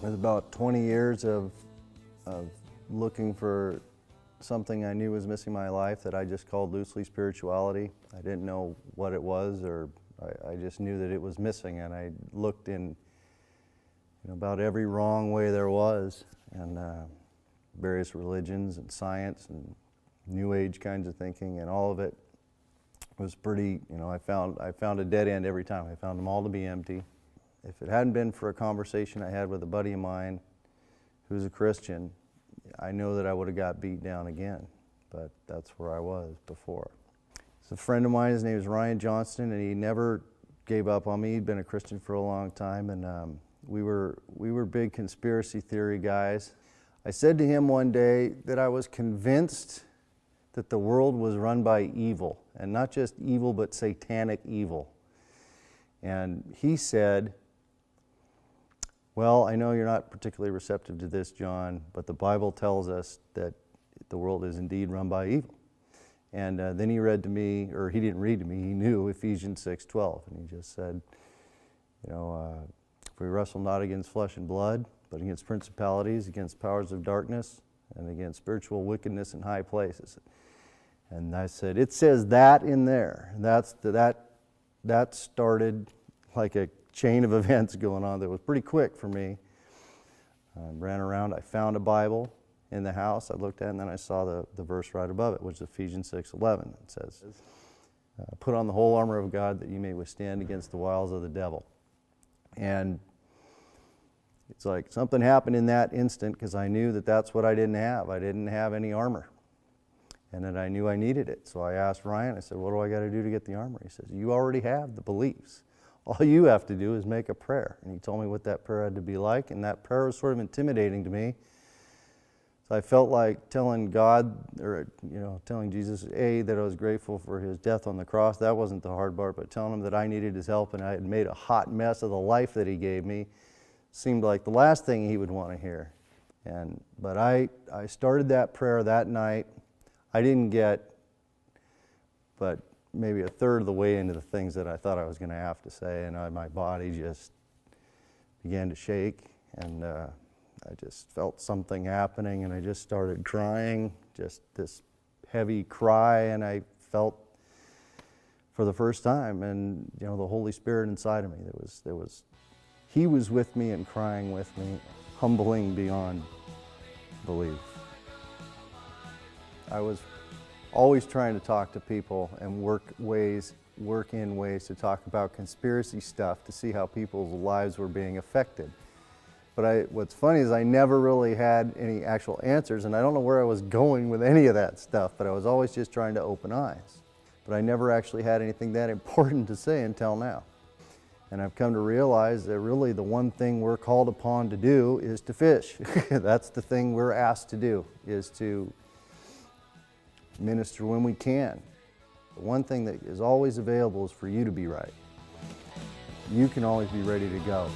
It was about 20 years of looking for something I knew was missing in my life that I just called loosely spirituality. I didn't know what it was, or I just knew that it was missing, and I looked in about every wrong way there was, and various religions and science and New Age kinds of thinking, and all of it was pretty, I found a dead end every time. I found them all to be empty. If it hadn't been for a conversation I had with a buddy of mine who's a Christian, I know that I would have got beat down again, but that's where I was before. It's a friend of mine, his name is Ryan Johnston, and he never gave up on me. He'd been a Christian for a long time, and we were big conspiracy theory guys. I said to him one day that I was convinced that the world was run by evil, and not just evil, but satanic evil. And he said, well, I know you're not particularly receptive to this, John, but the Bible tells us that the world is indeed run by evil. And then he read to me, or he didn't read to me, he knew Ephesians 6:12, and he just said, we wrestle not against flesh and blood, but against principalities, against powers of darkness, and against spiritual wickedness in high places. And I said, it says that in there. That started like a chain of events going on that was pretty quick for me. I ran around, I found a Bible in the house, I looked at it, and then I saw the verse right above it, which is Ephesians 6:11. It says, put on the whole armor of God that you may withstand against the wiles of the devil. And it's like something happened in that instant, because I knew that that's what I didn't have. I didn't have any armor. And then I knew I needed it. So I asked Ryan, I said, what do I got to do to get the armor? He says, you already have the beliefs. All you have to do is make a prayer. And he told me what that prayer had to be like, and that prayer was sort of intimidating to me. So I felt like telling God, or telling Jesus, that I was grateful for his death on the cross. That wasn't the hard part, but telling him that I needed his help and I had made a hot mess of the life that he gave me seemed like the last thing he would want to hear. But I started that prayer that night. I didn't get but maybe a third of the way into the things that I thought I was going to have to say, and my body just began to shake, and I just felt something happening, and I just started crying, just this heavy cry, and I felt for the first time, and the Holy Spirit inside of me. He was with me and crying with me, humbling beyond belief. I was always trying to talk to people and work in ways to talk about conspiracy stuff to see how people's lives were being affected. But what's funny is I never really had any actual answers, and I don't know where I was going with any of that stuff, but I was always just trying to open eyes. But I never actually had anything that important to say until now. And I've come to realize that really the one thing we're called upon to do is to fish. That's the thing we're asked to do, is to minister when we can. The one thing that is always available is for you to be right. You can always be ready to go.